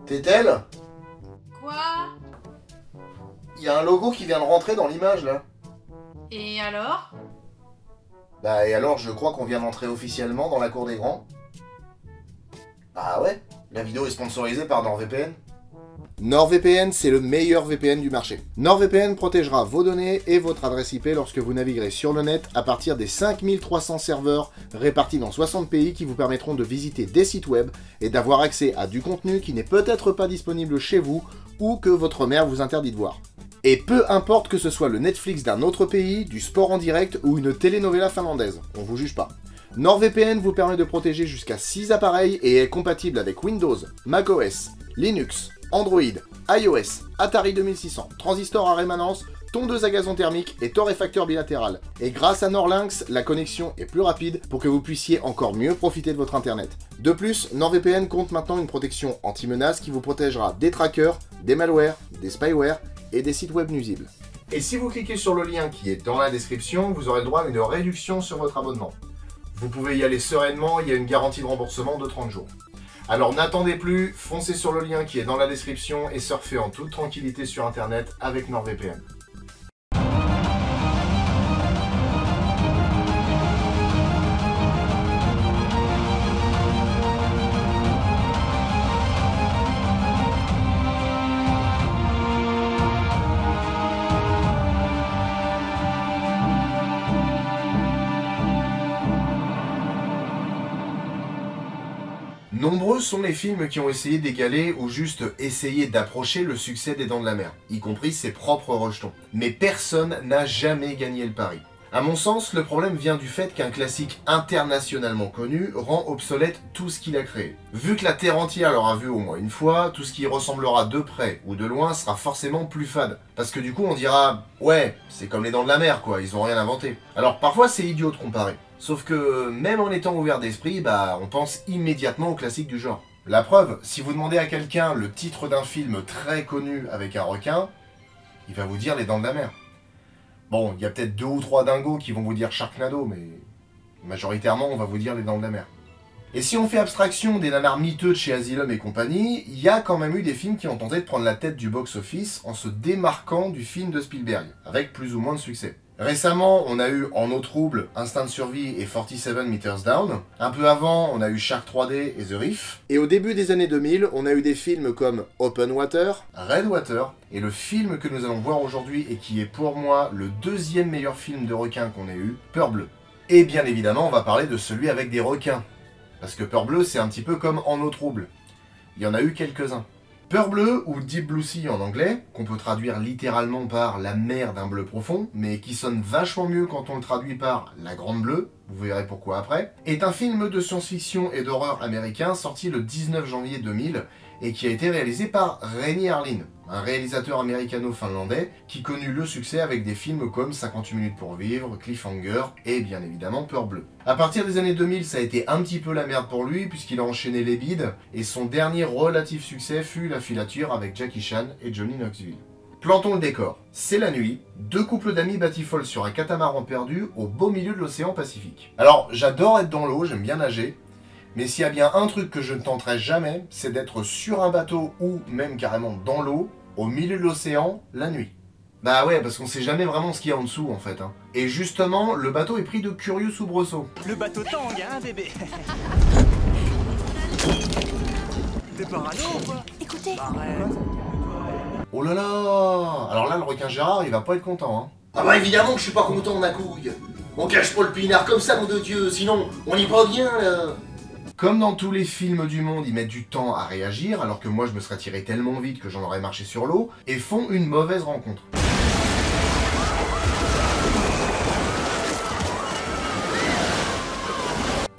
T'es-elle? Quoi? Il y a un logo qui vient de rentrer dans l'image là. Et alors? Bah et alors je crois qu'on vient d'entrer officiellement dans la cour des grands. Bah ouais, la vidéo est sponsorisée par NordVPN. NordVPN, c'est le meilleur VPN du marché. NordVPN protégera vos données et votre adresse IP lorsque vous naviguerez sur le net à partir des 5300 serveurs répartis dans 60 pays qui vous permettront de visiter des sites web et d'avoir accès à du contenu qui n'est peut-être pas disponible chez vous ou que votre mère vous interdit de voir. Et peu importe que ce soit le Netflix d'un autre pays, du sport en direct ou une telenovela finlandaise, on vous juge pas. NordVPN vous permet de protéger jusqu'à 6 appareils et est compatible avec Windows, macOS, Linux, Android, iOS, Atari 2600, transistor à rémanence, tondeuse à gazon thermique et torréfacteur bilatéral. Et grâce à NordLynx, la connexion est plus rapide pour que vous puissiez encore mieux profiter de votre internet. De plus, NordVPN compte maintenant une protection anti-menace qui vous protégera des trackers, des malwares, des spyware et des sites web nuisibles. Et si vous cliquez sur le lien qui est dans la description, vous aurez le droit à une réduction sur votre abonnement. Vous pouvez y aller sereinement, il y a une garantie de remboursement de 30 jours. Alors n'attendez plus, foncez sur le lien qui est dans la description et surfez en toute tranquillité sur internet avec NordVPN. Nombreux sont les films qui ont essayé d'égaler ou juste essayé d'approcher le succès des Dents de la Mer, y compris ses propres rejetons. Mais personne n'a jamais gagné le pari. À mon sens, le problème vient du fait qu'un classique internationalement connu rend obsolète tout ce qu'il a créé. Vu que la terre entière l'aura vu au moins une fois, tout ce qui y ressemblera de près ou de loin sera forcément plus fade. Parce que du coup on dira « Ouais, c'est comme les Dents de la Mer quoi, ils ont rien inventé ». Alors parfois c'est idiot de comparer. Sauf que, même en étant ouvert d'esprit, bah, on pense immédiatement aux classiques du genre. La preuve, si vous demandez à quelqu'un le titre d'un film très connu avec un requin, il va vous dire Les Dents de la Mer. Bon, il y a peut-être 2 ou 3 dingos qui vont vous dire Sharknado, mais majoritairement, on va vous dire Les Dents de la Mer. Et si on fait abstraction des nanars miteux de chez Asylum et compagnie, il y a quand même eu des films qui ont tenté de prendre la tête du box-office en se démarquant du film de Spielberg, avec plus ou moins de succès. Récemment, on a eu En eau trouble, Instinct de survie et 47 Meters Down. Un peu avant, on a eu Shark 3D et The Reef. Et au début des années 2000, on a eu des films comme Open Water, Red Water, et le film que nous allons voir aujourd'hui et qui est pour moi le deuxième meilleur film de requin qu'on ait eu, Peur bleue. Et bien évidemment, on va parler de celui avec des requins. Parce que Peur bleue, c'est un petit peu comme En eau trouble. Il y en a eu quelques-uns. Peur bleue, ou Deep Blue Sea en anglais, qu'on peut traduire littéralement par la mer d'un bleu profond, mais qui sonne vachement mieux quand on le traduit par la grande bleue, vous verrez pourquoi après, est un film de science-fiction et d'horreur américain sorti le 19 janvier 2000 et qui a été réalisé par Renny Harlin, un réalisateur américano-finlandais qui connut le succès avec des films comme 58 minutes pour vivre, Cliffhanger et bien évidemment Peur bleue. À partir des années 2000, ça a été un petit peu la merde pour lui puisqu'il a enchaîné les bides et son dernier relatif succès fut La filature avec Jackie Chan et Johnny Knoxville. Plantons le décor. C'est la nuit, 2 couples d'amis batifolent sur un catamaran perdu au beau milieu de l'océan Pacifique. Alors, j'adore être dans l'eau, j'aime bien nager, mais s'il y a bien un truc que je ne tenterai jamais, c'est d'être sur un bateau ou même carrément dans l'eau, au milieu de l'océan, la nuit. Bah ouais, parce qu'on sait jamais vraiment ce qu'il y a en dessous en fait. Et justement, le bateau est pris de curieux soubresauts. Le bateau tangue, hein, bébé. T'es parano ou quoi? Écoutez. Arrête. Oh là là! Alors là, le requin Gérard, il va pas être content, hein. Ah bah évidemment que je suis pas content, ma couille. On cache pas le pinard comme ça, nom de Dieu, sinon on y va bien, là. Comme dans tous les films du monde, ils mettent du temps à réagir, alors que moi je me serais tiré tellement vite que j'en aurais marché sur l'eau, et font une mauvaise rencontre.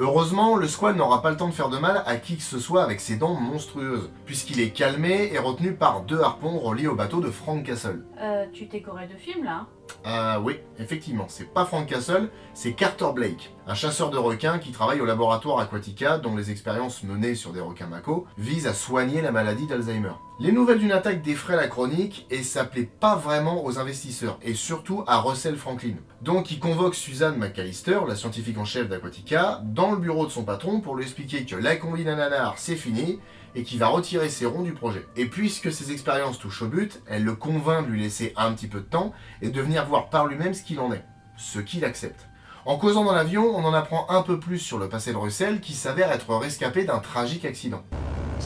Heureusement, le squal n'aura pas le temps de faire de mal à qui que ce soit avec ses dents monstrueuses, puisqu'il est calmé et retenu par 2 harpons reliés au bateau de Frank Castle. Tu t'es coré de film là? Ah oui, effectivement, c'est pas Frank Castle, c'est Carter Blake, un chasseur de requins qui travaille au laboratoire Aquatica dont les expériences menées sur des requins mako visent à soigner la maladie d'Alzheimer. Les nouvelles d'une attaque défraient la chronique et ça plaît pas vraiment aux investisseurs et surtout à Russell Franklin. Donc il convoque Susan McAllister, la scientifique en chef d'Aquatica, dans le bureau de son patron pour lui expliquer que la combine ananar c'est fini et qu'il va retirer ses ronds du projet. Et puisque ses expériences touchent au but, elle le convainc de lui laisser un petit peu de temps et de venir voir par lui-même ce qu'il en est. Ce qu'il accepte. En causant dans l'avion, on en apprend un peu plus sur le passé de Russell qui s'avère être rescapé d'un tragique accident.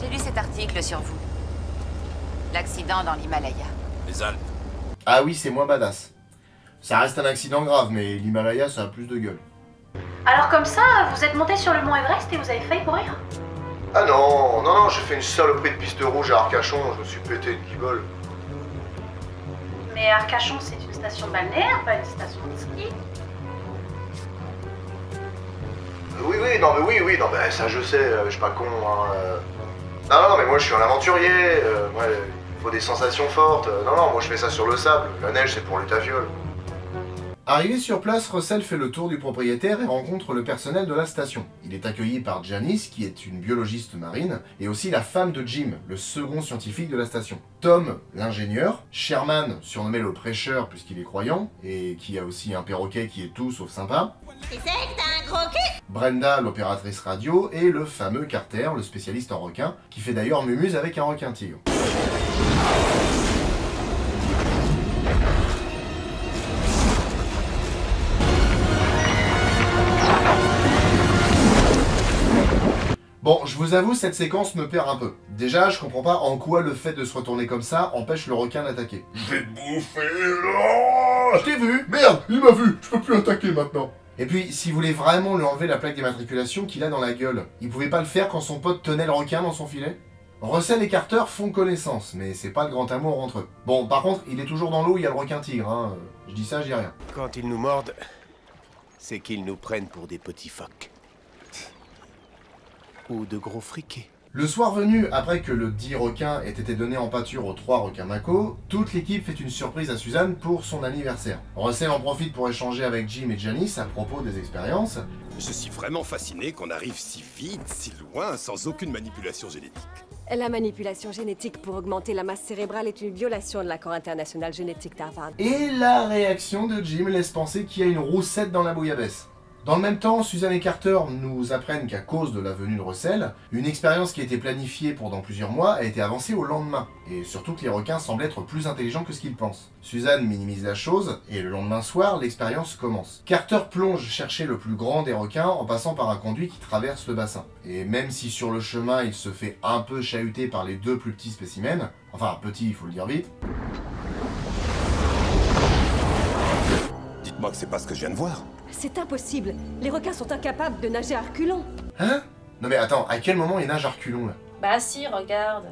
J'ai lu cet article sur vous. L'accident dans l'Himalaya. Les Alpes. Ah oui, c'est moins badass. Ça reste un accident grave, mais l'Himalaya ça a plus de gueule. Alors comme ça, vous êtes monté sur le mont Everest et vous avez failli mourir? Ah non, j'ai fait une saloperie de piste rouge à Arcachon, je me suis pété une guibole. Mais Arcachon, c'est une station balnéaire, pas une station de ski. Oui, non, mais ça je sais, je suis pas con, hein. Non, mais moi je suis un aventurier, moi, il faut des sensations fortes. Non, moi je fais ça sur le sable, la neige c'est pour les tavioles. Arrivé sur place, Russell fait le tour du propriétaire et rencontre le personnel de la station. Il est accueilli par Janice, qui est une biologiste marine, et aussi la femme de Jim, le second scientifique de la station. Tom, l'ingénieur, Sherman, surnommé le prêcheur puisqu'il est croyant, et qui a aussi un perroquet qui est tout sauf sympa. Tu sais que t'as un gros cul. Brenda, l'opératrice radio, et le fameux Carter, le spécialiste en requins, qui fait d'ailleurs mumuse avec un requin-tigre. Bon, je vous avoue, cette séquence me perd un peu. Déjà, je comprends pas en quoi le fait de se retourner comme ça empêche le requin d'attaquer. Je vais te bouffer. Oh, je t'ai vu. Merde, il m'a vu. Je peux plus attaquer maintenant. Et puis, si vous voulez vraiment lui enlever la plaque d'immatriculation qu'il a dans la gueule, il pouvait pas le faire quand son pote tenait le requin dans son filet? Russell et Carter font connaissance, mais c'est pas de grand amour entre eux. Bon, par contre, il est toujours dans l'eau, il y a le requin-tigre, hein. Je dis ça, je dis rien. Quand ils nous mordent, c'est qu'ils nous prennent pour des petits phoques. Ou de gros friqués. Le soir venu, après que le dit requin ait été donné en pâture aux 3 requins mako, toute l'équipe fait une surprise à Suzanne pour son anniversaire. Russell en profite pour échanger avec Jim et Janice à propos des expériences. Je suis vraiment fasciné qu'on arrive si vite, si loin, sans aucune manipulation génétique. La manipulation génétique pour augmenter la masse cérébrale est une violation de l'accord international génétique d'Harvard. Et la réaction de Jim laisse penser qu'il y a une roussette dans la bouillabaisse. Dans le même temps, Suzanne et Carter nous apprennent qu'à cause de la venue de Russell, une expérience qui a été planifiée pendant plusieurs mois a été avancée au lendemain, et surtout que les requins semblent être plus intelligents que ce qu'ils pensent. Suzanne minimise la chose, et le lendemain soir, l'expérience commence. Carter plonge chercher le plus grand des requins en passant par un conduit qui traverse le bassin. Et même si sur le chemin il se fait un peu chahuter par les 2 plus petits spécimens, enfin petits il faut le dire vite, Dites-moi que c'est pas ce que je viens de voir. C'est impossible. Les requins sont incapables de nager à reculons. Hein? Non mais attends, à quel moment il nage à reculons là? Bah si, regarde.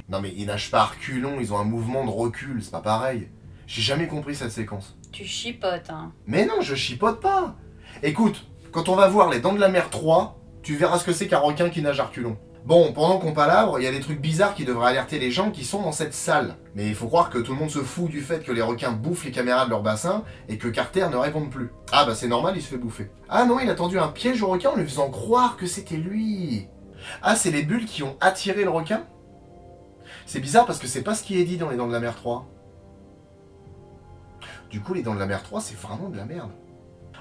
Non mais ils nagent pas à reculons, ils ont un mouvement de recul, c'est pas pareil. J'ai jamais compris cette séquence. Tu chipotes, hein. Mais non, je chipote pas. Écoute, quand on va voir les Dents de la Mer 3, tu verras ce que c'est qu'un requin qui nage à reculons. Bon, pendant qu'on palabre, il y a des trucs bizarres qui devraient alerter les gens qui sont dans cette salle. Mais il faut croire que tout le monde se fout du fait que les requins bouffent les caméras de leur bassin et que Carter ne réponde plus. Ah bah c'est normal, il se fait bouffer. Ah non, il a tendu un piège au requin en lui faisant croire que c'était lui. Ah, c'est les bulles qui ont attiré le requin? C'est bizarre parce que c'est pas ce qui est dit dans les Dents de la Mer 3. Du coup, les Dents de la Mer 3, c'est vraiment de la merde.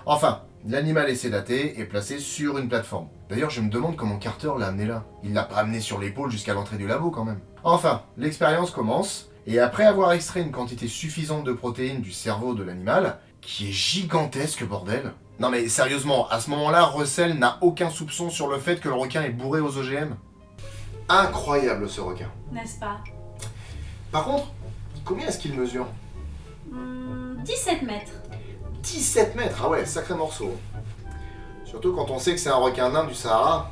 Enfin, l'animal est sédaté et placé sur une plateforme. D'ailleurs, je me demande comment Carter l'a amené là. Il l'a pas amené sur l'épaule jusqu'à l'entrée du labo quand même. Enfin, l'expérience commence, et après avoir extrait une quantité suffisante de protéines du cerveau de l'animal, qui est gigantesque bordel. Non mais sérieusement, à ce moment-là, Russell n'a aucun soupçon sur le fait que le requin est bourré aux OGM. Incroyable ce requin. N'est-ce pas? Par contre, combien est-ce qu'il mesure? 17 mètres. 17 mètres, ah ouais, sacré morceau. Surtout quand on sait que c'est un requin nain du Sahara.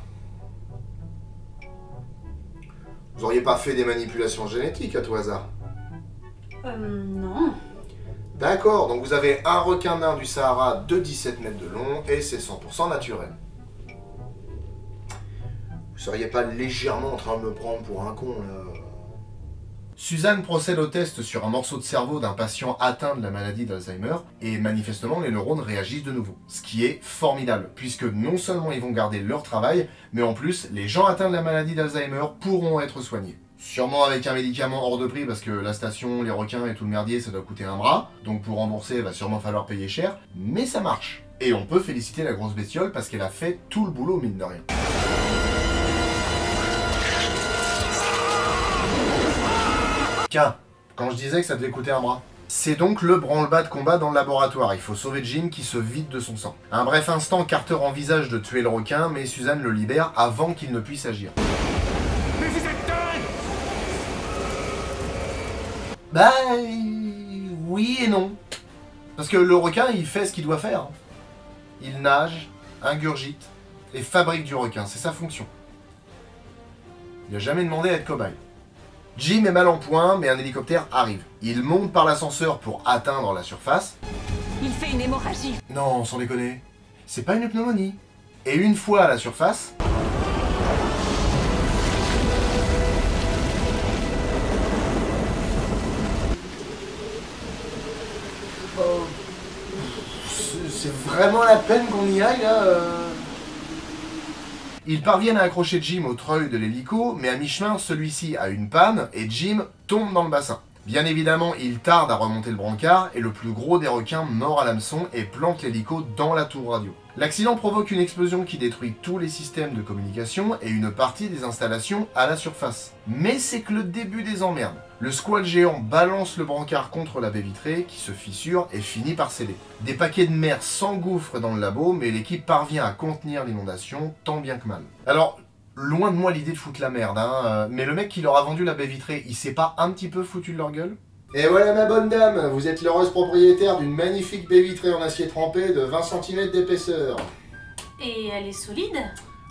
Vous auriez pas fait des manipulations génétiques à tout hasard? Non. D'accord, donc vous avez un requin nain du Sahara de 17 mètres de long et c'est 100% naturel. Vous seriez pas légèrement en train de me prendre pour un con là? Suzanne procède au test sur un morceau de cerveau d'un patient atteint de la maladie d'Alzheimer, et manifestement les neurones réagissent de nouveau. Ce qui est formidable, puisque non seulement ils vont garder leur travail, mais en plus, les gens atteints de la maladie d'Alzheimer pourront être soignés. Sûrement avec un médicament hors de prix, parce que la station, les requins et tout le merdier, ça doit coûter un bras, donc pour rembourser, il va sûrement falloir payer cher, mais ça marche. Et on peut féliciter la grosse bestiole parce qu'elle a fait tout le boulot, mine de rien. Quand je disais que ça devait coûter un bras. C'est donc le branle-bas de combat dans le laboratoire. Il faut sauver Jim qui se vide de son sang. Un bref instant, Carter envisage de tuer le requin, mais Suzanne le libère avant qu'il ne puisse agir. Mais vous êtes dingue! Bah... oui et non. Parce que le requin, il fait ce qu'il doit faire. Il nage, ingurgite et fabrique du requin. C'est sa fonction. Il n'a jamais demandé à être cobaye. Jim est mal en point, mais un hélicoptère arrive. Il monte par l'ascenseur pour atteindre la surface. Il fait une hémorragie. Non, sans déconner. C'est pas une pneumonie. Et une fois à la surface... C'est vraiment la peine qu'on y aille, là Ils parviennent à accrocher Jim au treuil de l'hélico, mais à mi-chemin, celui-ci a une panne et Jim tombe dans le bassin. Bien évidemment, il tarde à remonter le brancard et le plus gros des requins mord à l'hameçon et plante l'hélico dans la tour radio. L'accident provoque une explosion qui détruit tous les systèmes de communication et une partie des installations à la surface. Mais c'est que le début des emmerdes. Le squal géant balance le brancard contre la baie vitrée qui se fissure et finit par céder. Des paquets de mer s'engouffrent dans le labo, mais l'équipe parvient à contenir l'inondation tant bien que mal. Alors, loin de moi l'idée de foutre la merde, mais le mec qui leur a vendu la baie vitrée, il s'est pas un petit peu foutu de leur gueule? Et voilà ma bonne dame, vous êtes l'heureuse propriétaire d'une magnifique baie vitrée en acier trempé de 20 cm d'épaisseur. Et elle est solide?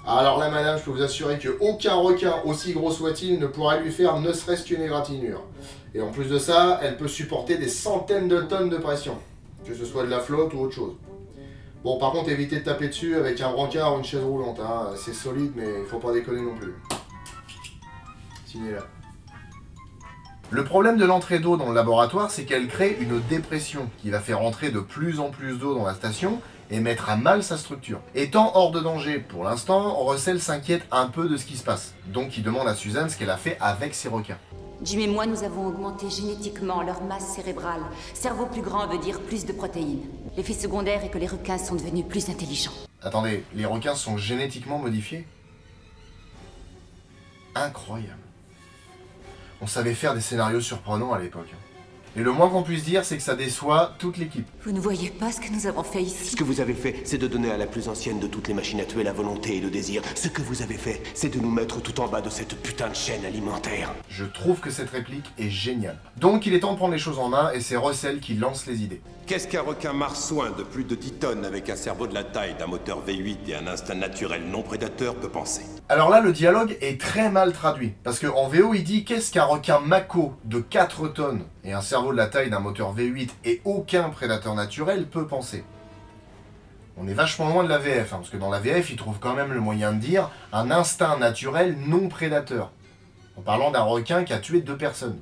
Alors là madame, je peux vous assurer qu'aucun requin, aussi gros soit-il, ne pourra lui faire ne serait-ce qu'une égratignure. Et en plus de ça, elle peut supporter des centaines de tonnes de pression, que ce soit de la flotte ou autre chose. Bon, par contre, évitez de taper dessus avec un brancard ou une chaise roulante, c'est solide, mais il faut pas déconner non plus. Signez là. Le problème de l'entrée d'eau dans le laboratoire, c'est qu'elle crée une dépression qui va faire entrer de plus en plus d'eau dans la station et mettre à mal sa structure. Étant hors de danger pour l'instant, Russell s'inquiète un peu de ce qui se passe. Donc il demande à Suzanne ce qu'elle a fait avec ses requins. Jim et moi, nous avons augmenté génétiquement leur masse cérébrale. Cerveau plus grand veut dire plus de protéines. L'effet secondaire est que les requins sont devenus plus intelligents. Attendez, les requins sont génétiquement modifiés? Incroyable. On savait faire des scénarios surprenants à l'époque. Et le moins qu'on puisse dire, c'est que ça déçoit toute l'équipe. Vous ne voyez pas ce que nous avons fait ici? Ce que vous avez fait, c'est de donner à la plus ancienne de toutes les machines à tuer la volonté et le désir. Ce que vous avez fait, c'est de nous mettre tout en bas de cette putain de chaîne alimentaire. Je trouve que cette réplique est géniale. Donc il est temps de prendre les choses en main et c'est Russell qui lance les idées. Qu'est-ce qu'un requin marsouin de plus de 10 tonnes avec un cerveau de la taille d'un moteur V8 et un instinct naturel non prédateur peut penser? Alors là, le dialogue est très mal traduit. Parce qu'en VO, il dit « Qu'est-ce qu'un requin mako de 4 tonnes et un cerveau de la taille d'un moteur V8 et aucun prédateur naturel peut penser ?» On est vachement loin de la VF, parce que dans la VF, il trouve quand même le moyen de dire « un instinct naturel non prédateur », en parlant d'un requin qui a tué 2 personnes.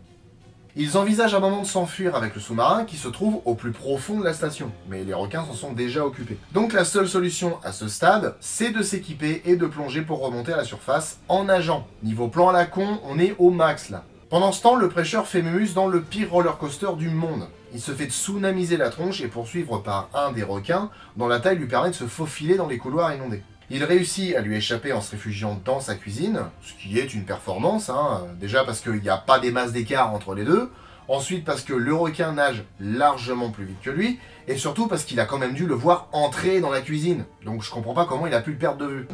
Ils envisagent un moment de s'enfuir avec le sous-marin qui se trouve au plus profond de la station, mais les requins s'en sont déjà occupés. Donc la seule solution à ce stade, c'est de s'équiper et de plonger pour remonter à la surface en nageant. Niveau plan à la con, on est au max là. Pendant ce temps, le prêcheur fait mémuse dans le pire roller coaster du monde. Il se fait tsunamiser la tronche et poursuivre par un des requins, dont la taille lui permet de se faufiler dans les couloirs inondés. Il réussit à lui échapper en se réfugiant dans sa cuisine, ce qui est une performance, déjà parce qu'il n'y a pas des masses d'écart entre les deux, ensuite parce que le requin nage largement plus vite que lui, et surtout parce qu'il a quand même dû le voir entrer dans la cuisine, donc je comprends pas comment il a pu le perdre de vue.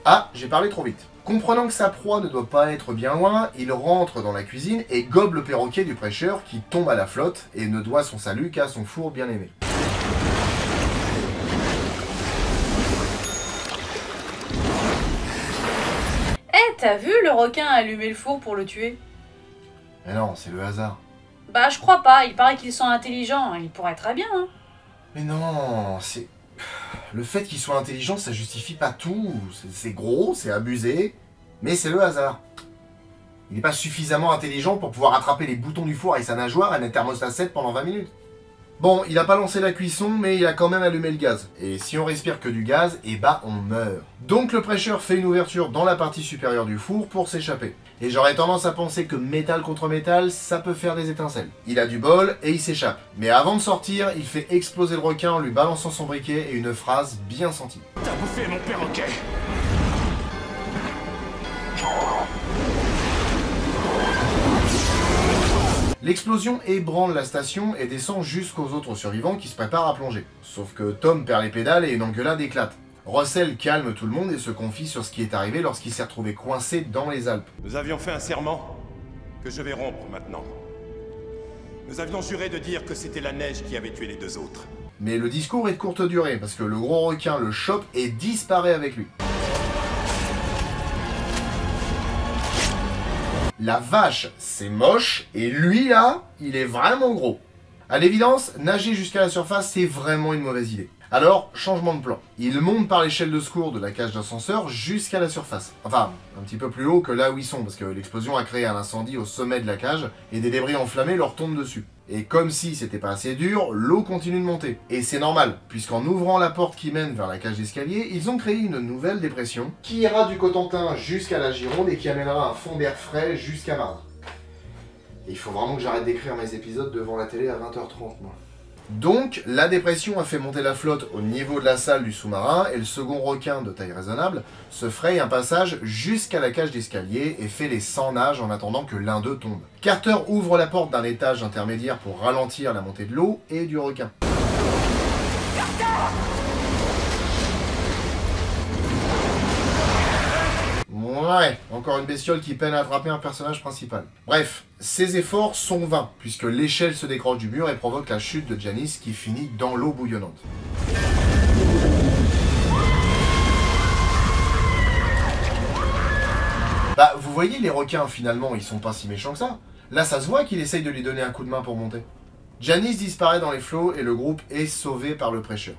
Ah, j'ai parlé trop vite. Comprenant que sa proie ne doit pas être bien loin, il rentre dans la cuisine et gobe le perroquet du prêcheur qui tombe à la flotte et ne doit son salut qu'à son four bien-aimé. T'as vu, le requin a allumé le four pour le tuer? Mais non, c'est le hasard. Bah je crois pas, il paraît qu'ils sont intelligents, ils pourraient très bien, Mais non, c'est... Le fait qu'il soit intelligent, ça justifie pas tout. C'est gros, c'est abusé, mais c'est le hasard. Il n'est pas suffisamment intelligent pour pouvoir attraper les boutons du four avec sa nageoire et mettre thermostat 7 pendant 20 minutes. Bon, il a pas lancé la cuisson, mais il a quand même allumé le gaz. Et si on respire que du gaz, eh bah on meurt. Donc le prêcheur fait une ouverture dans la partie supérieure du four pour s'échapper. Et j'aurais tendance à penser que métal contre métal, ça peut faire des étincelles. Il a du bol et il s'échappe. Mais avant de sortir, il fait exploser le requin en lui balançant son briquet et une phrase bien sentie. T'as bouffé mon perroquet! L'explosion ébranle la station et descend jusqu'aux autres survivants qui se préparent à plonger. Sauf que Tom perd les pédales et une engueulade éclate. Russell calme tout le monde et se confie sur ce qui est arrivé lorsqu'il s'est retrouvé coincé dans les Alpes. Nous avions fait un serment que je vais rompre maintenant. Nous avions juré de dire que c'était la neige qui avait tué les deux autres. Mais le discours est de courte durée parce que le gros requin le chope et disparaît avec lui. La vache, c'est moche, et lui là, il est vraiment gros. À l'évidence, nager jusqu'à la surface, c'est vraiment une mauvaise idée. Alors, changement de plan. Il monte par l'échelle de secours de la cage d'ascenseur jusqu'à la surface. Enfin, un petit peu plus haut que là où ils sont, parce que l'explosion a créé un incendie au sommet de la cage, et des débris enflammés leur tombent dessus. Et comme si c'était pas assez dur, l'eau continue de monter. Et c'est normal, puisqu'en ouvrant la porte qui mène vers la cage d'escalier, ils ont créé une nouvelle dépression, qui ira du Cotentin jusqu'à la Gironde et qui amènera un fond d'air frais jusqu'à Mars. Et il faut vraiment que j'arrête d'écrire mes épisodes devant la télé à 20h30, moi. Donc, la dépression a fait monter la flotte au niveau de la salle du sous-marin et le second requin de taille raisonnable se fraye un passage jusqu'à la cage d'escalier et fait les 100 nages en attendant que l'un d'eux tombe. Carter ouvre la porte d'un étage intermédiaire pour ralentir la montée de l'eau et du requin. Ouais, encore une bestiole qui peine à attraper un personnage principal. Bref, ces efforts sont vains, puisque l'échelle se décroche du mur et provoque la chute de Janice qui finit dans l'eau bouillonnante. Bah, vous voyez les requins, finalement, ils sont pas si méchants que ça. Là, ça se voit qu'il essaye de lui donner un coup de main pour monter. Janice disparaît dans les flots et le groupe est sauvé par le prêcheur.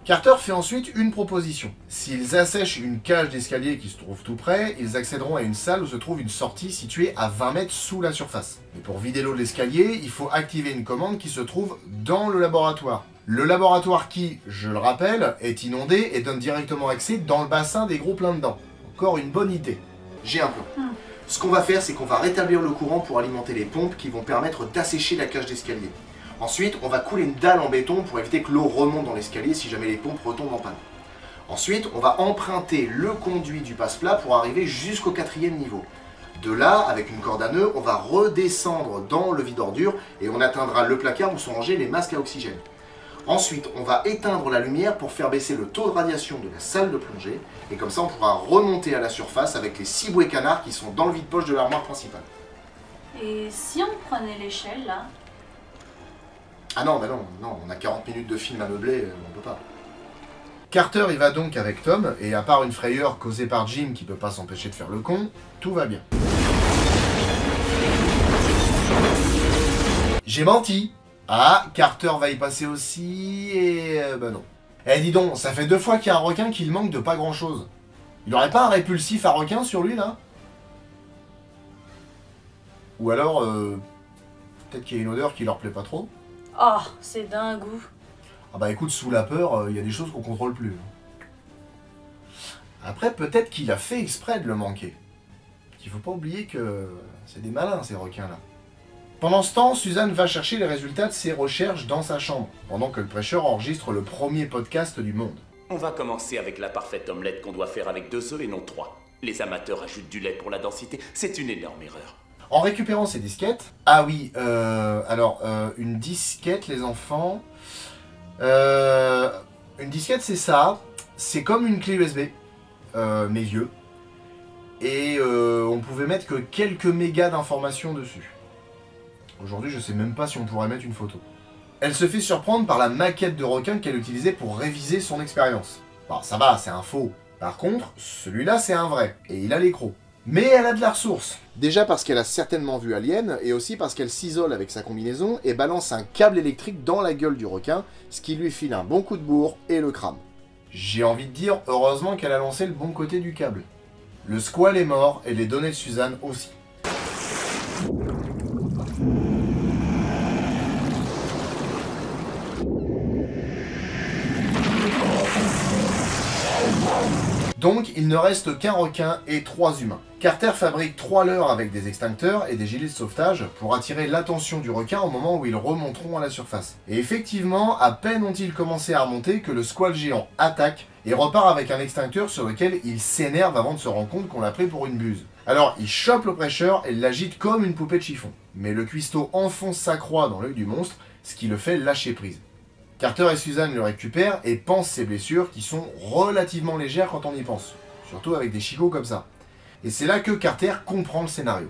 Carter fait ensuite une proposition. S'ils assèchent une cage d'escalier qui se trouve tout près, ils accéderont à une salle où se trouve une sortie située à 20 mètres sous la surface. Mais pour vider l'eau de l'escalier, il faut activer une commande qui se trouve dans le laboratoire. Le laboratoire qui, je le rappelle, est inondé et donne directement accès dans le bassin des gros pleins dedans. Encore une bonne idée. J'ai un plan. Ce qu'on va faire, c'est qu'on va rétablir le courant pour alimenter les pompes qui vont permettre d'assécher la cage d'escalier. Ensuite, on va couler une dalle en béton pour éviter que l'eau remonte dans l'escalier si jamais les pompes retombent en panne. Ensuite, on va emprunter le conduit du passe-plat pour arriver jusqu'au 4e niveau. De là, avec une corde à nœud, on va redescendre dans le vide-ordure et on atteindra le placard où sont rangés les masques à oxygène. Ensuite, on va éteindre la lumière pour faire baisser le taux de radiation de la salle de plongée et comme ça, on pourra remonter à la surface avec les 6 bouées canards qui sont dans le vide-poche de l'armoire principale. Et si on prenait l'échelle, là? Ah non, bah non, on a 40 minutes de film à meubler, on peut pas. Carter y va donc avec Tom, et à part une frayeur causée par Jim qui peut pas s'empêcher de faire le con, tout va bien. J'ai menti. Ah, Carter va y passer aussi, et bah non. Eh dis donc, ça fait 2 fois qu'il y a un requin qui manque de pas grand chose. Il aurait pas un répulsif à requin sur lui, là? Ou alors, peut-être qu'il y a une odeur qui leur plaît pas trop? Oh, c'est dingue. Ah bah écoute, sous la peur, il y a des choses qu'on contrôle plus. Après, peut-être qu'il a fait exprès de le manquer. Il faut pas oublier que c'est des malins, ces requins-là. Pendant ce temps, Suzanne va chercher les résultats de ses recherches dans sa chambre, pendant que le prêcheur enregistre le premier podcast du monde. On va commencer avec la parfaite omelette qu'on doit faire avec 2 œufs et non 3. Les amateurs ajoutent du lait pour la densité, c'est une énorme erreur. En récupérant ces disquettes... Ah oui, une disquette, les enfants... une disquette, c'est ça. C'est comme une clé USB, mais vieux. Et on pouvait mettre que quelques mégas d'informations dessus. Aujourd'hui, je sais même pas si on pourrait mettre une photo. Elle se fait surprendre par la maquette de requin qu'elle utilisait pour réviser son expérience. Bon, ça va, c'est un faux. Par contre, celui-là, c'est un vrai. Et il a les crocs. Mais elle a de la ressource. Déjà parce qu'elle a certainement vu Alien, et aussi parce qu'elle s'isole avec sa combinaison et balance un câble électrique dans la gueule du requin, ce qui lui file un bon coup de bourre et le crame. J'ai envie de dire, heureusement qu'elle a lancé le bon côté du câble. Le Squall est mort et les données de Suzanne aussi. Donc, il ne reste qu'un requin et 3 humains. Carter fabrique 3 leurres avec des extincteurs et des gilets de sauvetage pour attirer l'attention du requin au moment où ils remonteront à la surface. Et effectivement, à peine ont-ils commencé à remonter que le Squall géant attaque et repart avec un extincteur sur lequel il s'énerve avant de se rendre compte qu'on l'a pris pour une buse. Alors, il chope le prêcheur et l'agite comme une poupée de chiffon. Mais le cuistot enfonce sa croix dans l'œil du monstre, ce qui le fait lâcher prise. Carter et Suzanne le récupèrent et pansent ses blessures qui sont relativement légères quand on y pense. Surtout avec des chicots comme ça. Et c'est là que Carter comprend le scénario.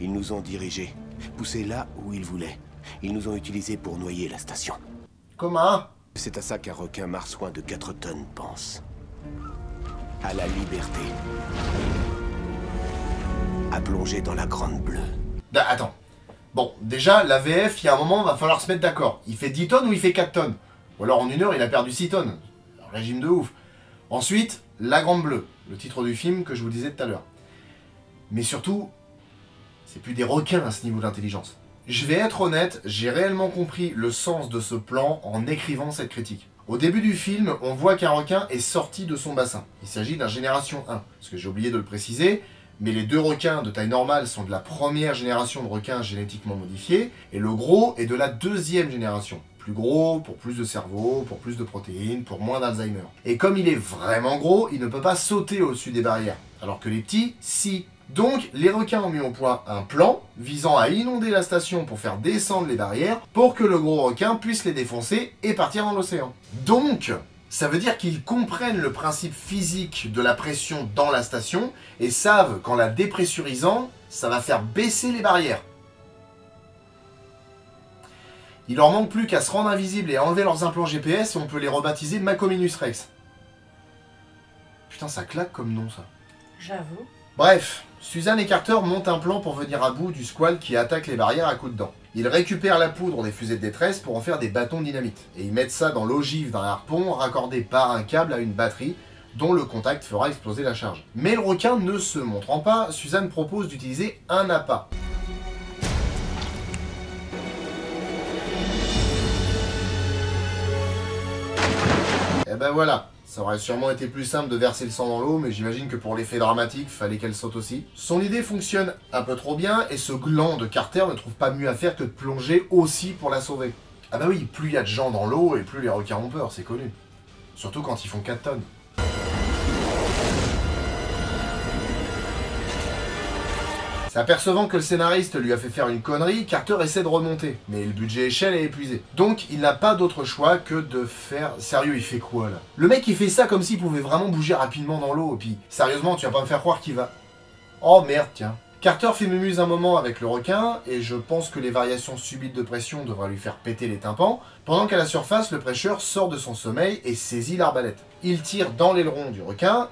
Ils nous ont dirigés, poussés là où ils voulaient. Ils nous ont utilisés pour noyer la station. Comment? C'est à ça qu'un requin marsouin de 4 tonnes pense. À la liberté. À plonger dans la Grande Bleue. Attends. Bon, déjà, la VF, il y a un moment, va falloir se mettre d'accord. Il fait 10 tonnes ou il fait 4 tonnes? Ou alors en 1 heure, il a perdu 6 tonnes. Un régime de ouf. Ensuite, La Grande Bleue, le titre du film que je vous disais tout à l'heure. Mais surtout, c'est plus des requins à ce niveau d'intelligence. Je vais être honnête, j'ai réellement compris le sens de ce plan en écrivant cette critique. Au début du film, on voit qu'un requin est sorti de son bassin. Il s'agit d'un génération 1, parce que j'ai oublié de le préciser, mais les 2 requins de taille normale sont de la première génération de requins génétiquement modifiés, et le gros est de la 2e génération. Plus gros, pour plus de cerveau, pour plus de protéines, pour moins d'Alzheimer. Et comme il est vraiment gros, il ne peut pas sauter au-dessus des barrières, alors que les petits, si. Donc, les requins ont mis au point un plan visant à inonder la station pour faire descendre les barrières pour que le gros requin puisse les défoncer et partir dans l'océan. Donc, ça veut dire qu'ils comprennent le principe physique de la pression dans la station et savent qu'en la dépressurisant, ça va faire baisser les barrières. Il leur manque plus qu'à se rendre invisibles et à enlever leurs implants GPS et on peut les rebaptiser Macominus Rex. Putain, ça claque comme nom, ça. J'avoue. Bref, Suzanne et Carter montent un plan pour venir à bout du Squall qui attaque les barrières à coups de dents. Ils récupèrent la poudre des fusées de détresse pour en faire des bâtons de dynamite. Et ils mettent ça dans l'ogive d'un harpon raccordé par un câble à une batterie dont le contact fera exploser la charge. Mais le requin ne se montrant pas, Suzanne propose d'utiliser un appât. Et ben voilà. Ça aurait sûrement été plus simple de verser le sang dans l'eau, mais j'imagine que pour l'effet dramatique, fallait qu'elle saute aussi. Son idée fonctionne un peu trop bien, et ce gland de Carter ne trouve pas mieux à faire que de plonger aussi pour la sauver. Ah bah oui, plus il y a de gens dans l'eau, et plus les requins ont peur, c'est connu. Surtout quand ils font 4 tonnes. S'apercevant que le scénariste lui a fait faire une connerie, Carter essaie de remonter, mais le budget échelle est épuisé. Donc il n'a pas d'autre choix que de faire... Sérieux, il fait quoi là? Le mec il fait ça comme s'il pouvait vraiment bouger rapidement dans l'eau, et puis sérieusement tu vas pas me faire croire qu'il va... Oh merde tiens. Carter fait mumuse un moment avec le requin, et je pense que les variations subites de pression devraient lui faire péter les tympans, pendant qu'à la surface le prêcheur sort de son sommeil et saisit l'arbalète. Il tire dans l'aileron du requin...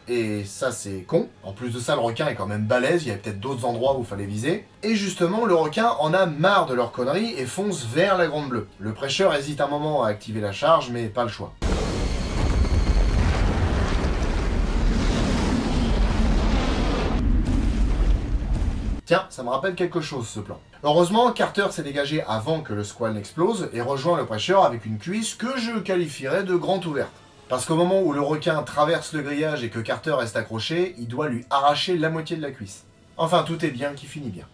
Et ça c'est con. En plus de ça, le requin est quand même balèze, il y a peut-être d'autres endroits où il fallait viser. Et justement, le requin en a marre de leur conneries et fonce vers la Grande Bleue. Le prêcheur hésite un moment à activer la charge, mais pas le choix. Tiens, ça me rappelle quelque chose ce plan. Heureusement, Carter s'est dégagé avant que le Squall n'explose et rejoint le prêcheur avec une cuisse que je qualifierais de grande ouverte. Parce qu'au moment où le requin traverse le grillage et que Carter reste accroché, il doit lui arracher la moitié de la cuisse. Enfin, tout est bien qui finit bien.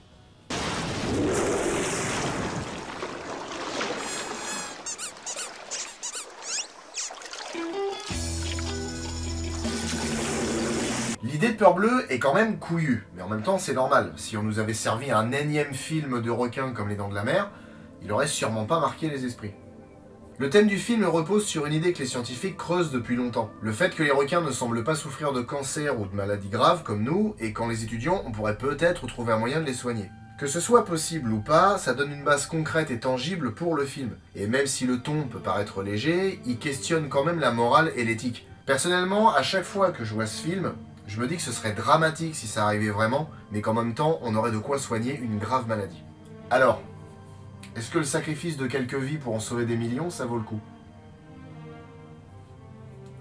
L'idée de Peur Bleue est quand même couillue, mais en même temps c'est normal. Si on nous avait servi un énième film de requin comme Les Dents de la Mer, il aurait sûrement pas marqué les esprits. Le thème du film repose sur une idée que les scientifiques creusent depuis longtemps. Le fait que les requins ne semblent pas souffrir de cancer ou de maladies graves comme nous, et qu'en les étudiant, on pourrait peut-être trouver un moyen de les soigner. Que ce soit possible ou pas, ça donne une base concrète et tangible pour le film. Et même si le ton peut paraître léger, il questionne quand même la morale et l'éthique. Personnellement, à chaque fois que je vois ce film, je me dis que ce serait dramatique si ça arrivait vraiment, mais qu'en même temps, on aurait de quoi soigner une grave maladie. Alors, est-ce que le sacrifice de quelques vies pour en sauver des millions, ça vaut le coup?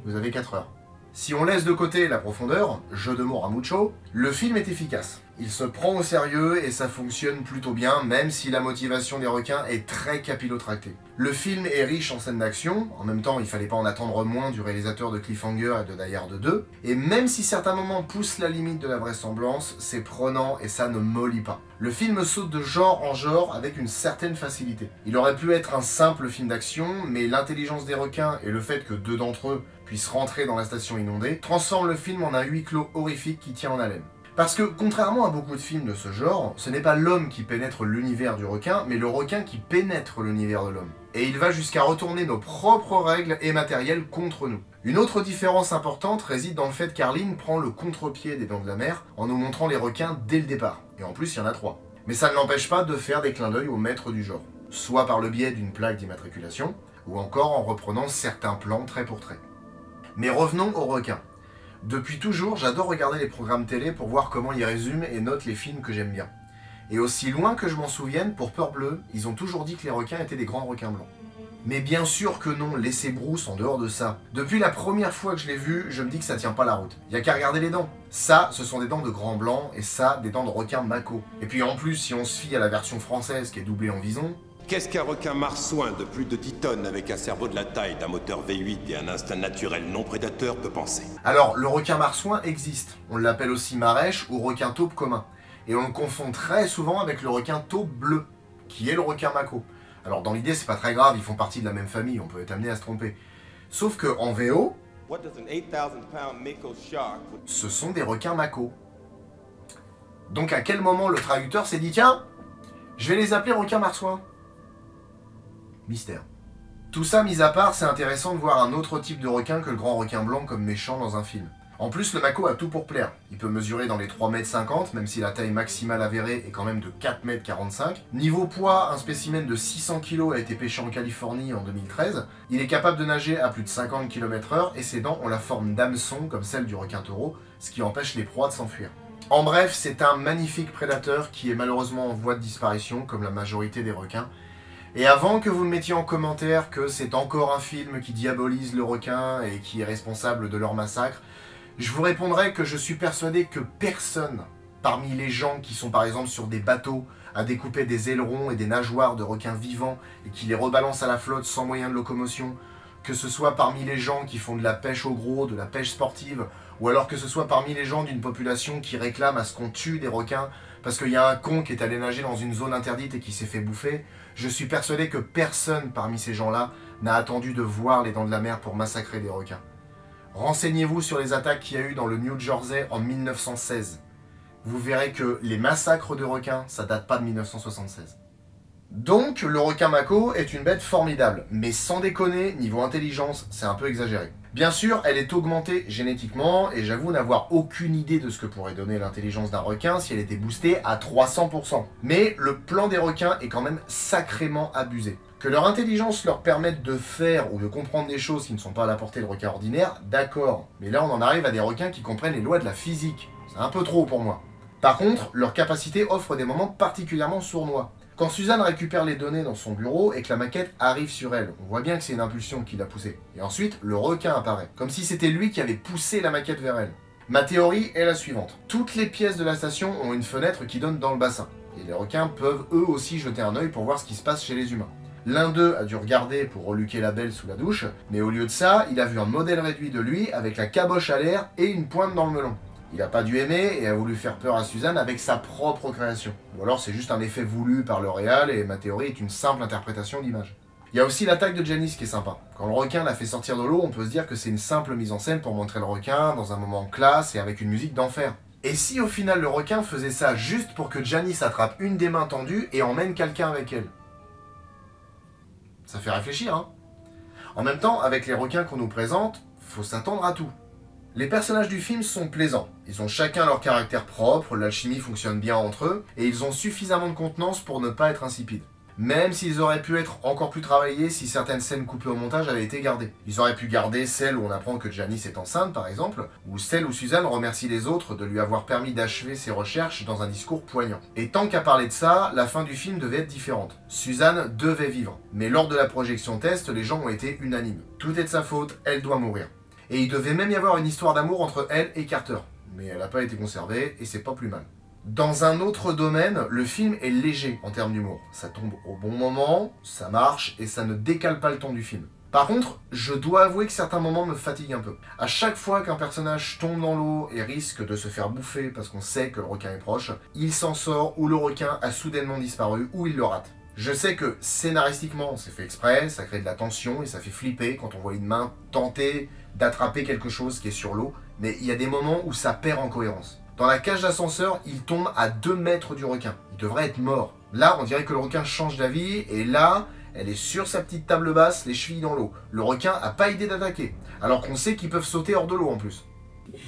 vous avez 4 heures. Si on laisse de côté la profondeur, jeu de mots à mucho, le film est efficace. Il se prend au sérieux et ça fonctionne plutôt bien, même si la motivation des requins est très capillotractée. Le film est riche en scènes d'action, en même temps il fallait pas en attendre moins du réalisateur de Cliffhanger et de Die Hard 2, et même si certains moments poussent la limite de la vraisemblance, c'est prenant et ça ne mollit pas. Le film saute de genre en genre avec une certaine facilité. Il aurait pu être un simple film d'action, mais l'intelligence des requins et le fait que 2 d'entre eux puissent rentrer dans la station inondée transforment le film en un huis clos horrifique qui tient en haleine. Parce que, contrairement à beaucoup de films de ce genre, ce n'est pas l'homme qui pénètre l'univers du requin, mais le requin qui pénètre l'univers de l'homme. Et il va jusqu'à retourner nos propres règles et matériels contre nous. Une autre différence importante réside dans le fait qu'Arline prend le contre-pied des Dents de la Mer en nous montrant les requins dès le départ. Et en plus, il y en a 3. Mais ça ne l'empêche pas de faire des clins d'œil au maître du genre. Soit par le biais d'une plaque d'immatriculation, ou encore en reprenant certains plans trait pour trait. Mais revenons aux requins. Depuis toujours, j'adore regarder les programmes télé pour voir comment ils résument et notent les films que j'aime bien. Et aussi loin que je m'en souvienne, pour Peur Bleue, ils ont toujours dit que les requins étaient des grands requins blancs. Mais bien sûr que non, laissez Bruce en dehors de ça. Depuis la première fois que je l'ai vu, je me dis que ça tient pas la route. Y a qu'à regarder les dents. Ça, ce sont des dents de grands blancs, et ça, des dents de requin mako. Et puis en plus, si on se fie à la version française qui est doublée en vison... Qu'est-ce qu'un requin marsouin de plus de 10 tonnes avec un cerveau de la taille d'un moteur V8 et un instinct naturel non prédateur peut penser? Alors, le requin marsouin existe. On l'appelle aussi marèche ou requin taupe commun. Et on le confond très souvent avec le requin taupe bleu, qui est le requin mako. Alors dans l'idée, c'est pas très grave, ils font partie de la même famille, on peut être amené à se tromper. Sauf que en VO, ce sont des requins mako. Donc à quel moment le traducteur s'est dit, tiens, je vais les appeler requins marsouins? Mystère. Tout ça mis à part, c'est intéressant de voir un autre type de requin que le grand requin blanc comme méchant dans un film. En plus, le mako a tout pour plaire. Il peut mesurer dans les 3,50 m, même si la taille maximale avérée est quand même de 4,45 m. Niveau poids, un spécimen de 600 kg a été pêché en Californie en 2013. Il est capable de nager à plus de 50 km/h et ses dents ont la forme d'hameçon comme celle du requin taureau, ce qui empêche les proies de s'enfuir. En bref, c'est un magnifique prédateur qui est malheureusement en voie de disparition, comme la majorité des requins. Et avant que vous me mettiez en commentaire que c'est encore un film qui diabolise le requin et qui est responsable de leur massacre, je vous répondrai que je suis persuadé que personne, parmi les gens qui sont par exemple sur des bateaux à découper des ailerons et des nageoires de requins vivants et qui les rebalancent à la flotte sans moyen de locomotion, que ce soit parmi les gens qui font de la pêche au gros, de la pêche sportive, ou alors que ce soit parmi les gens d'une population qui réclame à ce qu'on tue des requins parce qu'il y a un con qui est allé nager dans une zone interdite et qui s'est fait bouffer, je suis persuadé que personne parmi ces gens-là n'a attendu de voir les Dents de la Mer pour massacrer des requins. Renseignez-vous sur les attaques qu'il y a eu dans le New Jersey en 1916. Vous verrez que les massacres de requins, ça date pas de 1976. Donc, le requin mako est une bête formidable, mais sans déconner, niveau intelligence, c'est un peu exagéré. Bien sûr, elle est augmentée génétiquement, et j'avoue n'avoir aucune idée de ce que pourrait donner l'intelligence d'un requin si elle était boostée à 300%. Mais le plan des requins est quand même sacrément abusé. Que leur intelligence leur permette de faire ou de comprendre des choses qui ne sont pas à la portée de requins ordinaires, d'accord. Mais là, on en arrive à des requins qui comprennent les lois de la physique. C'est un peu trop pour moi. Par contre, leur capacité offre des moments particulièrement sournois. Quand Suzanne récupère les données dans son bureau et que la maquette arrive sur elle, on voit bien que c'est une impulsion qui l'a poussée. Et ensuite, le requin apparaît, comme si c'était lui qui avait poussé la maquette vers elle. Ma théorie est la suivante. Toutes les pièces de la station ont une fenêtre qui donne dans le bassin. Et les requins peuvent eux aussi jeter un œil pour voir ce qui se passe chez les humains. L'un d'eux a dû regarder pour reluquer la belle sous la douche, mais au lieu de ça, il a vu un modèle réduit de lui avec la caboche à l'air et une pointe dans le melon. Il n'a pas dû aimer et a voulu faire peur à Suzanne avec sa propre création. Ou alors c'est juste un effet voulu par le réal et ma théorie est une simple interprétation d'image. Il y a aussi l'attaque de Janice qui est sympa. Quand le requin l'a fait sortir de l'eau, on peut se dire que c'est une simple mise en scène pour montrer le requin dans un moment classe et avec une musique d'enfer. Et si au final le requin faisait ça juste pour que Janice attrape une des mains tendues et emmène quelqu'un avec elle? Ça fait réfléchir, hein? En même temps, avec les requins qu'on nous présente, faut s'attendre à tout. Les personnages du film sont plaisants, ils ont chacun leur caractère propre, l'alchimie fonctionne bien entre eux, et ils ont suffisamment de contenance pour ne pas être insipides. Même s'ils auraient pu être encore plus travaillés si certaines scènes coupées au montage avaient été gardées. Ils auraient pu garder celle où on apprend que Janice est enceinte par exemple, ou celle où Suzanne remercie les autres de lui avoir permis d'achever ses recherches dans un discours poignant. Et tant qu'à parler de ça, la fin du film devait être différente. Suzanne devait vivre, mais lors de la projection test, les gens ont été unanimes. Tout est de sa faute, elle doit mourir. Et il devait même y avoir une histoire d'amour entre elle et Carter. Mais elle n'a pas été conservée, et c'est pas plus mal. Dans un autre domaine, le film est léger en termes d'humour. Ça tombe au bon moment, ça marche, et ça ne décale pas le ton du film. Par contre, je dois avouer que certains moments me fatiguent un peu. À chaque fois qu'un personnage tombe dans l'eau et risque de se faire bouffer parce qu'on sait que le requin est proche, il s'en sort ou le requin a soudainement disparu ou il le rate. Je sais que scénaristiquement c'est fait exprès, ça crée de la tension et ça fait flipper quand on voit une main tenter d'attraper quelque chose qui est sur l'eau, mais il y a des moments où ça perd en cohérence. Dans la cage d'ascenseur, il tombe à 2 mètres du requin. Il devrait être mort. Là, on dirait que le requin change d'avis et là... elle est sur sa petite table basse, les chevilles dans l'eau. Le requin a pas idée d'attaquer, alors qu'on sait qu'ils peuvent sauter hors de l'eau en plus.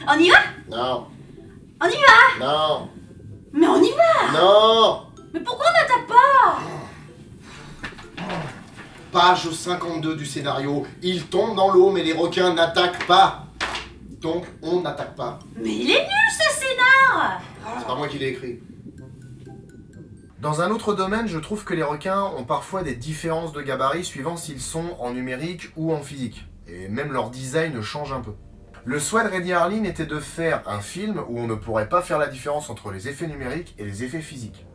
On y va? Non. On y va? Non. Mais on y va! Non. Mais pourquoi on n'attaque pas? Page 52 du scénario. Il tombe dans l'eau, mais les requins n'attaquent pas. Donc, on n'attaque pas. Mais il est nul ce scénar! C'est pas moi qui l'ai écrit. Dans un autre domaine, je trouve que les requins ont parfois des différences de gabarit suivant s'ils sont en numérique ou en physique. Et même leur design change un peu. Le souhait de Renny Harlin était de faire un film où on ne pourrait pas faire la différence entre les effets numériques et les effets physiques.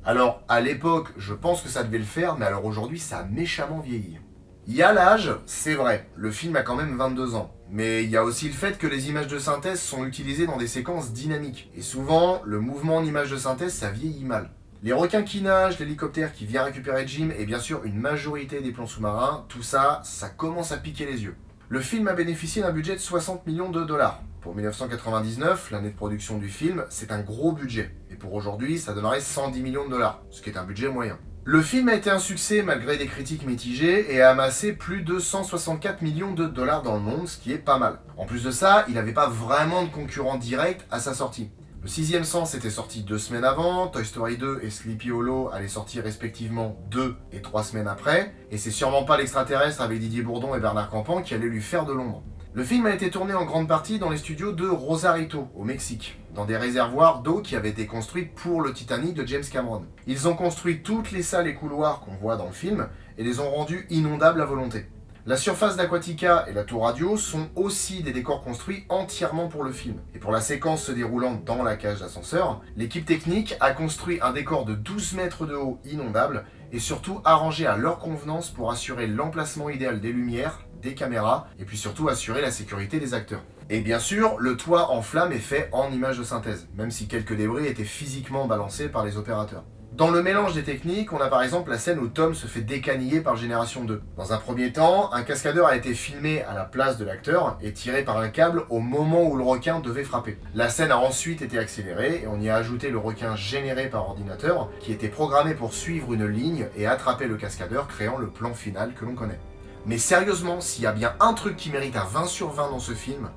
Alors, à l'époque, je pense que ça devait le faire, mais alors aujourd'hui, ça a méchamment vieilli. Il y a l'âge, c'est vrai, le film a quand même 22 ans. Mais il y a aussi le fait que les images de synthèse sont utilisées dans des séquences dynamiques. Et souvent, le mouvement en images de synthèse, ça vieillit mal. Les requins qui nagent, l'hélicoptère qui vient récupérer Jim et bien sûr une majorité des plans sous-marins, tout ça, ça commence à piquer les yeux. Le film a bénéficié d'un budget de 60 millions de dollars. Pour 1999, l'année de production du film, c'est un gros budget. Et pour aujourd'hui, ça donnerait 110 millions de dollars, ce qui est un budget moyen. Le film a été un succès malgré des critiques mitigées et a amassé plus de 164 millions de dollars dans le monde, ce qui est pas mal. En plus de ça, il n'avait pas vraiment de concurrent direct à sa sortie. Le Sixième Sens était sorti 2 semaines avant, Toy Story 2 et Sleepy Hollow allaient sortir respectivement 2 et 3 semaines après, et c'est sûrement pas L'Extraterrestre avec Didier Bourdon et Bernard Campan qui allait lui faire de l'ombre. Le film a été tourné en grande partie dans les studios de Rosarito, au Mexique, dans des réservoirs d'eau qui avaient été construits pour le Titanic de James Cameron. Ils ont construit toutes les salles et couloirs qu'on voit dans le film, et les ont rendus inondables à volonté. La surface d'Aquatica et la tour radio sont aussi des décors construits entièrement pour le film. Et pour la séquence se déroulant dans la cage d'ascenseur, l'équipe technique a construit un décor de 12 mètres de haut inondable et surtout arrangé à leur convenance pour assurer l'emplacement idéal des lumières, des caméras et puis surtout assurer la sécurité des acteurs. Et bien sûr, le toit en flammes est fait en images de synthèse, même si quelques débris étaient physiquement balancés par les opérateurs. Dans le mélange des techniques, on a par exemple la scène où Tom se fait décaniller par Génération 2. Dans un premier temps, un cascadeur a été filmé à la place de l'acteur et tiré par un câble au moment où le requin devait frapper. La scène a ensuite été accélérée et on y a ajouté le requin généré par ordinateur qui était programmé pour suivre une ligne et attraper le cascadeur, créant le plan final que l'on connaît. Mais sérieusement, s'il y a bien un truc qui mérite un 20 sur 20 dans ce film,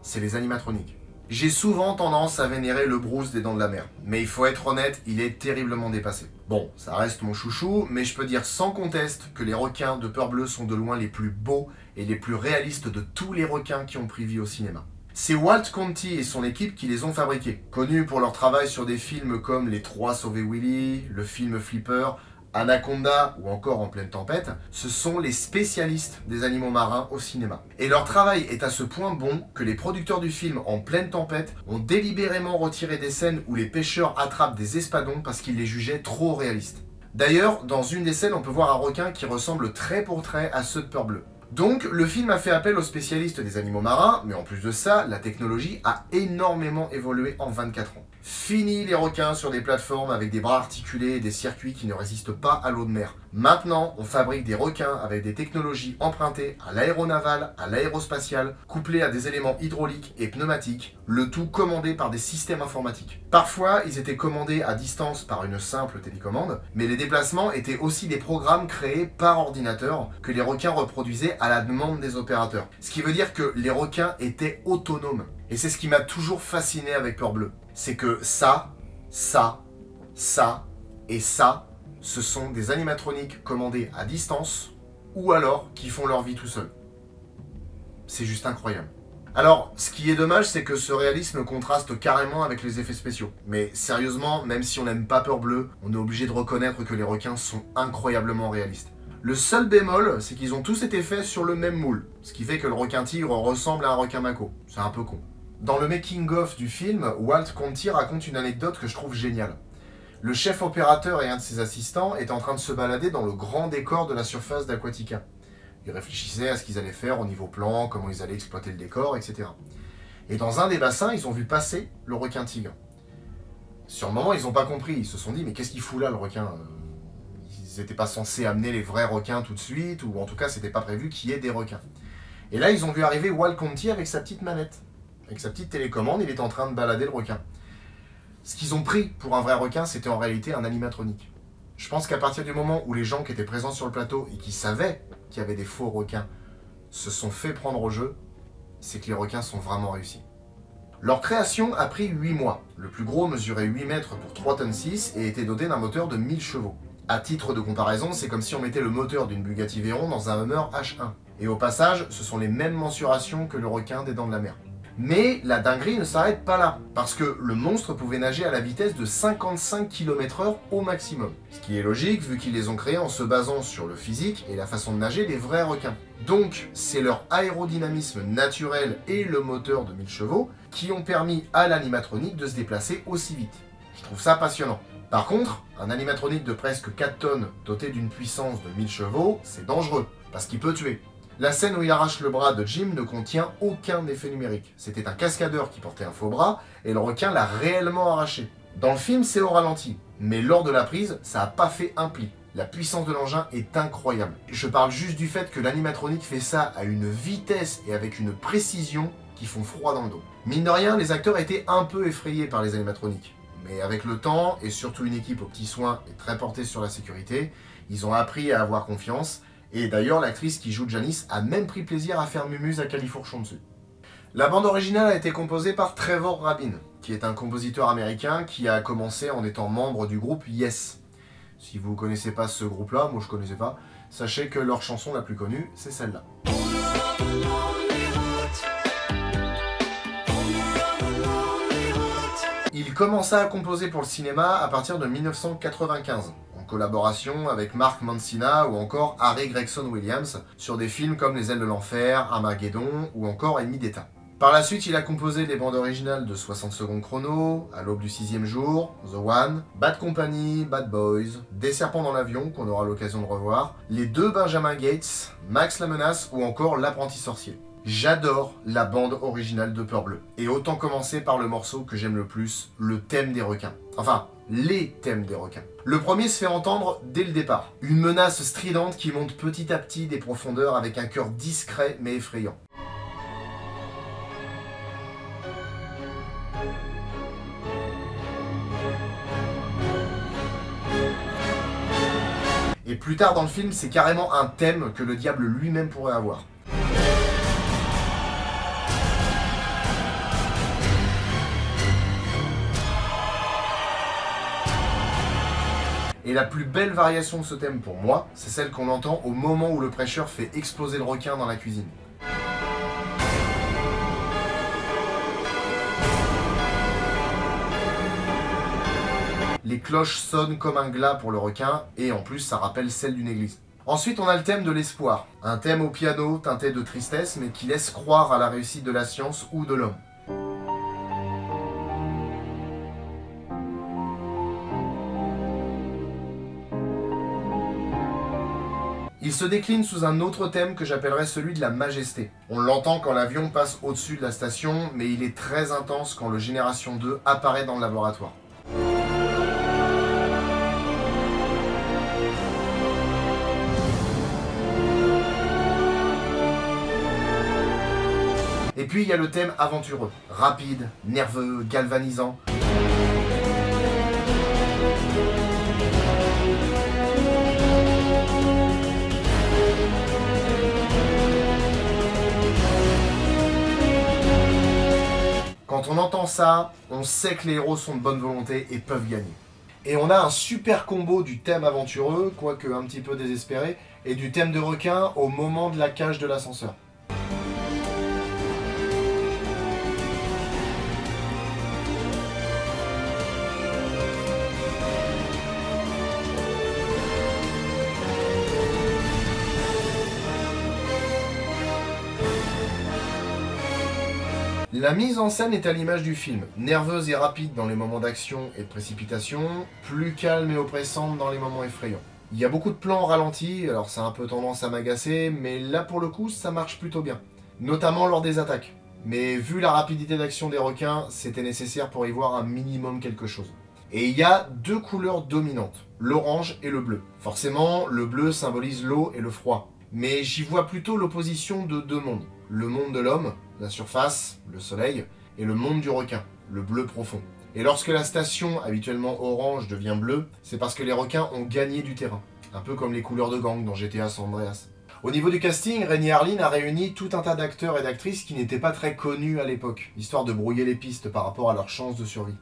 c'est les animatroniques. J'ai souvent tendance à vénérer le Bruce des Dents de la Mer, mais il faut être honnête, il est terriblement dépassé. Bon, ça reste mon chouchou, mais je peux dire sans conteste que les requins de Peur Bleue sont de loin les plus beaux et les plus réalistes de tous les requins qui ont pris vie au cinéma. C'est Walt Conti et son équipe qui les ont fabriqués, connus pour leur travail sur des films comme Les Trois Sauvés Willy, le film Flipper, Anaconda ou encore En pleine tempête, ce sont les spécialistes des animaux marins au cinéma. Et leur travail est à ce point bon que les producteurs du film En pleine tempête ont délibérément retiré des scènes où les pêcheurs attrapent des espadons parce qu'ils les jugeaient trop réalistes. D'ailleurs, dans une des scènes, on peut voir un requin qui ressemble trait pour trait à ceux de Peur Bleue. Donc, le film a fait appel aux spécialistes des animaux marins, mais en plus de ça, la technologie a énormément évolué en 24 ans. Fini les requins sur des plateformes avec des bras articulés et des circuits qui ne résistent pas à l'eau de mer. Maintenant, on fabrique des requins avec des technologies empruntées à l'aéronaval, à l'aérospatial, couplées à des éléments hydrauliques et pneumatiques, le tout commandé par des systèmes informatiques. Parfois, ils étaient commandés à distance par une simple télécommande, mais les déplacements étaient aussi des programmes créés par ordinateur que les requins reproduisaient à la demande des opérateurs. Ce qui veut dire que les requins étaient autonomes. Et c'est ce qui m'a toujours fasciné avec Peur Bleue. C'est que ça, et ça, ce sont des animatroniques commandés à distance ou alors qui font leur vie tout seuls. C'est juste incroyable. Alors, ce qui est dommage, c'est que ce réalisme contraste carrément avec les effets spéciaux. Mais sérieusement, même si on n'aime pas Peur Bleue, on est obligé de reconnaître que les requins sont incroyablement réalistes. Le seul bémol, c'est qu'ils ont tous été faits sur le même moule, ce qui fait que le requin-tigre ressemble à un requin mako. C'est un peu con. Dans le making-of du film, Walt Conti raconte une anecdote que je trouve géniale. Le chef opérateur et un de ses assistants étaient en train de se balader dans le grand décor de la surface d'Aquatica. Ils réfléchissaient à ce qu'ils allaient faire au niveau plan, comment ils allaient exploiter le décor, etc. Et dans un des bassins, ils ont vu passer le requin-tigre. Sur le moment, ils n'ont pas compris. Ils se sont dit, mais qu'est-ce qu'il fout là, le requin? Ils n'étaient pas censés amener les vrais requins tout de suite, ou en tout cas, c'était pas prévu qu'il y ait des requins. Et là, ils ont vu arriver Walt Conti avec sa petite manette. Avec sa petite télécommande, il est en train de balader le requin. Ce qu'ils ont pris pour un vrai requin, c'était en réalité un animatronique. Je pense qu'à partir du moment où les gens qui étaient présents sur le plateau et qui savaient qu'il y avait des faux requins se sont fait prendre au jeu, c'est que les requins sont vraiment réussis. Leur création a pris 8 mois. Le plus gros mesurait 8 mètres pour 3 tonnes 6 et était doté d'un moteur de 1000 chevaux. À titre de comparaison, c'est comme si on mettait le moteur d'une Bugatti Veyron dans un Hummer H1. Et au passage, ce sont les mêmes mensurations que le requin des Dents de la Mer. Mais la dinguerie ne s'arrête pas là, parce que le monstre pouvait nager à la vitesse de 55 km/h au maximum. Ce qui est logique vu qu'ils les ont créés en se basant sur le physique et la façon de nager des vrais requins. Donc c'est leur aérodynamisme naturel et le moteur de 1000 chevaux qui ont permis à l'animatronique de se déplacer aussi vite. Je trouve ça passionnant. Par contre, un animatronique de presque 4 tonnes doté d'une puissance de 1000 chevaux, c'est dangereux, parce qu'il peut tuer. La scène où il arrache le bras de Jim ne contient aucun effet numérique. C'était un cascadeur qui portait un faux bras, et le requin l'a réellement arraché. Dans le film, c'est au ralenti, mais lors de la prise, ça n'a pas fait un pli. La puissance de l'engin est incroyable. Je parle juste du fait que l'animatronique fait ça à une vitesse et avec une précision qui font froid dans le dos. Mine de rien, les acteurs étaient un peu effrayés par les animatroniques. Mais avec le temps, et surtout une équipe aux petits soins et très portée sur la sécurité, ils ont appris à avoir confiance. Et d'ailleurs, l'actrice qui joue Janice a même pris plaisir à faire mumuse à califourchon dessus. La bande originale a été composée par Trevor Rabin, qui est un compositeur américain qui a commencé en étant membre du groupe Yes. Si vous ne connaissez pas ce groupe-là, moi je ne connaissais pas, sachez que leur chanson la plus connue, c'est celle-là. Il commença à composer pour le cinéma à partir de 1995. Collaboration avec Mark Mancina ou encore Harry Gregson Williams sur des films comme Les Ailes de l'Enfer, Armageddon ou encore Ennemi d'État. Par la suite, il a composé des bandes originales de 60 secondes chrono, À l'aube du 6e jour, The One, Bad Company, Bad Boys, Des serpents dans l'avion qu'on aura l'occasion de revoir, Les deux Benjamin Gates, Max la menace ou encore L'apprenti sorcier. J'adore la bande originale de Peur Bleue. Et autant commencer par le morceau que j'aime le plus, le thème des requins. Enfin, les thèmes des requins. Le premier se fait entendre dès le départ. Une menace stridente qui monte petit à petit des profondeurs avec un cœur discret mais effrayant. Et plus tard dans le film, c'est carrément un thème que le diable lui-même pourrait avoir. Et la plus belle variation de ce thème pour moi, c'est celle qu'on entend au moment où le prêcheur fait exploser le requin dans la cuisine. Les cloches sonnent comme un glas pour le requin, et en plus ça rappelle celle d'une église. Ensuite on a le thème de l'espoir, un thème au piano teinté de tristesse mais qui laisse croire à la réussite de la science ou de l'homme. Il se décline sous un autre thème que j'appellerais celui de la majesté. On l'entend quand l'avion passe au-dessus de la station, mais il est très intense quand le Génération 2 apparaît dans le laboratoire. Et puis il y a le thème aventureux, rapide, nerveux, galvanisant. Quand on entend ça, on sait que les héros sont de bonne volonté et peuvent gagner. Et on a un super combo du thème aventureux, quoique un petit peu désespéré, et du thème de requin au moment de la cage de l'ascenseur. La mise en scène est à l'image du film, nerveuse et rapide dans les moments d'action et de précipitation, plus calme et oppressante dans les moments effrayants. Il y a beaucoup de plans ralentis, alors ça a un peu tendance à m'agacer, mais là pour le coup ça marche plutôt bien, notamment lors des attaques. Mais vu la rapidité d'action des requins, c'était nécessaire pour y voir un minimum quelque chose. Et il y a deux couleurs dominantes, l'orange et le bleu. Forcément, le bleu symbolise l'eau et le froid. Mais j'y vois plutôt l'opposition de deux mondes. Le monde de l'homme, la surface, le soleil, et le monde du requin, le bleu profond. Et lorsque la station, habituellement orange, devient bleue, c'est parce que les requins ont gagné du terrain. Un peu comme les couleurs de gang dans GTA San Andreas. Au niveau du casting, Renny Harlin a réuni tout un tas d'acteurs et d'actrices qui n'étaient pas très connus à l'époque, histoire de brouiller les pistes par rapport à leurs chances de survie.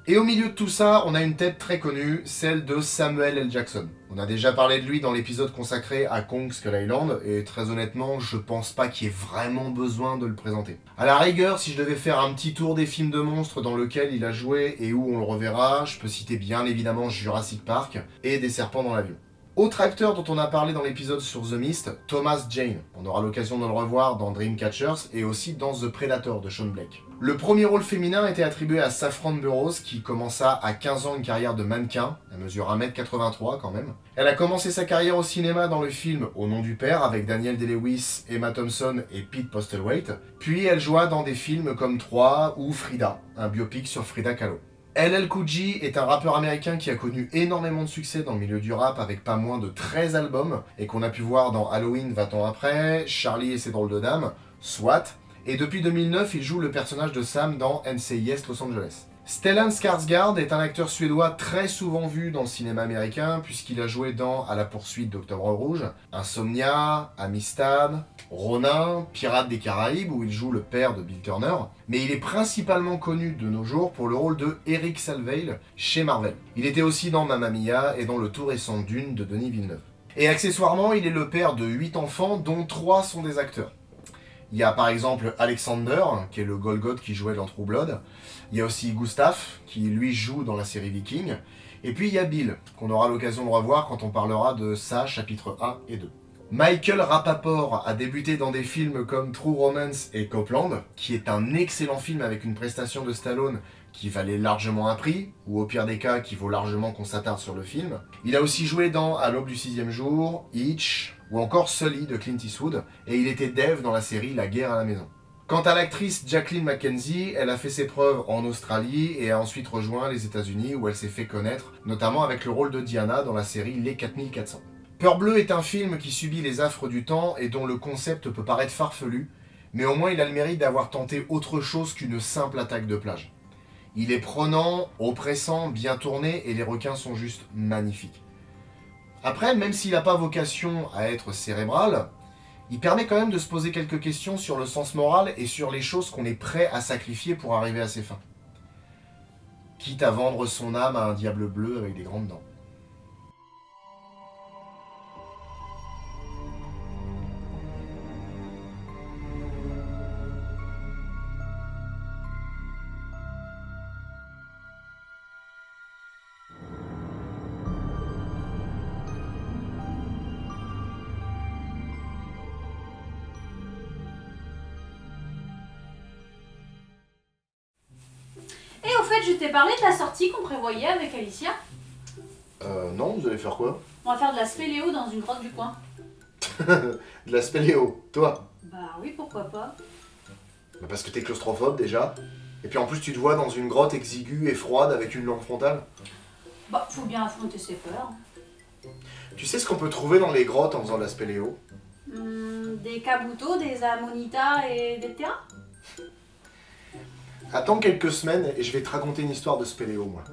Et au milieu de tout ça, on a une tête très connue, celle de Samuel L. Jackson. On a déjà parlé de lui dans l'épisode consacré à Kong Skull Island, et très honnêtement, je pense pas qu'il y ait vraiment besoin de le présenter. À la rigueur, si je devais faire un petit tour des films de monstres dans lesquels il a joué et où on le reverra, je peux citer bien évidemment Jurassic Park et Des serpents dans l'avion. Autre acteur dont on a parlé dans l'épisode sur The Mist, Thomas Jane. On aura l'occasion de le revoir dans Dreamcatchers et aussi dans The Predator de Sean Blake. Le premier rôle féminin était attribué à Safran Burrows qui commença à 15 ans une carrière de mannequin, elle mesure 1m83 quand même. Elle a commencé sa carrière au cinéma dans le film Au nom du père avec Daniel Day-Lewis, Emma Thompson et Pete Postlethwaite, puis elle joua dans des films comme 3 ou Frida, un biopic sur Frida Kahlo. LL Cool J est un rappeur américain qui a connu énormément de succès dans le milieu du rap avec pas moins de 13 albums et qu'on a pu voir dans Halloween 20 ans après, Charlie et ses drôles de dames, SWAT, et depuis 2009 il joue le personnage de Sam dans NCIS Los Angeles. Stellan Skarsgård est un acteur suédois très souvent vu dans le cinéma américain puisqu'il a joué dans À la poursuite d'Octobre Rouge, Insomnia, Amistad, Ronin, Pirates des Caraïbes où il joue le père de Bill Turner, mais il est principalement connu de nos jours pour le rôle de Eric Salveille chez Marvel. Il était aussi dans Mamma Mia et dans le tout récent Dune de Denis Villeneuve. Et accessoirement, il est le père de 8 enfants dont 3 sont des acteurs. Il y a par exemple Alexander, qui est le Golgoth qui jouait dans True Blood. Il y a aussi Gustav, qui lui joue dans la série Viking. Et puis il y a Bill, qu'on aura l'occasion de revoir quand on parlera de ça, chapitres 1 et 2. Michael Rapaport a débuté dans des films comme True Romance et Copland, qui est un excellent film avec une prestation de Stallone qui valait largement un prix, ou au pire des cas, qui vaut largement qu'on s'attarde sur le film. Il a aussi joué dans À l'aube du 6e jour, Hitch, ou encore Sully de Clint Eastwood, et il était Dave dans la série La guerre à la maison. Quant à l'actrice Jacqueline McKenzie, elle a fait ses preuves en Australie et a ensuite rejoint les États-Unis où elle s'est fait connaître, notamment avec le rôle de Diana dans la série Les 4400. Peur bleue est un film qui subit les affres du temps et dont le concept peut paraître farfelu, mais au moins il a le mérite d'avoir tenté autre chose qu'une simple attaque de plage. Il est prenant, oppressant, bien tourné et les requins sont juste magnifiques. Après, même s'il n'a pas vocation à être cérébral, il permet quand même de se poser quelques questions sur le sens moral et sur les choses qu'on est prêt à sacrifier pour arriver à ses fins. Quitte à vendre son âme à un diable bleu avec des grandes dents. Et au fait, je t'ai parlé de la sortie qu'on prévoyait avec Alicia. Non, vous allez faire quoi? On va faire de la spéléo dans une grotte du coin. De la spéléo, toi? Bah oui, pourquoi pas. Bah parce que t'es claustrophobe déjà. Et puis en plus tu te vois dans une grotte exiguë et froide avec une lampe frontale. Bah, faut bien affronter ses peurs. Tu sais ce qu'on peut trouver dans les grottes en faisant de la spéléo? Des kabuto, des amonitas et des terrains. Attends quelques semaines et je vais te raconter une histoire de spéléo, moi.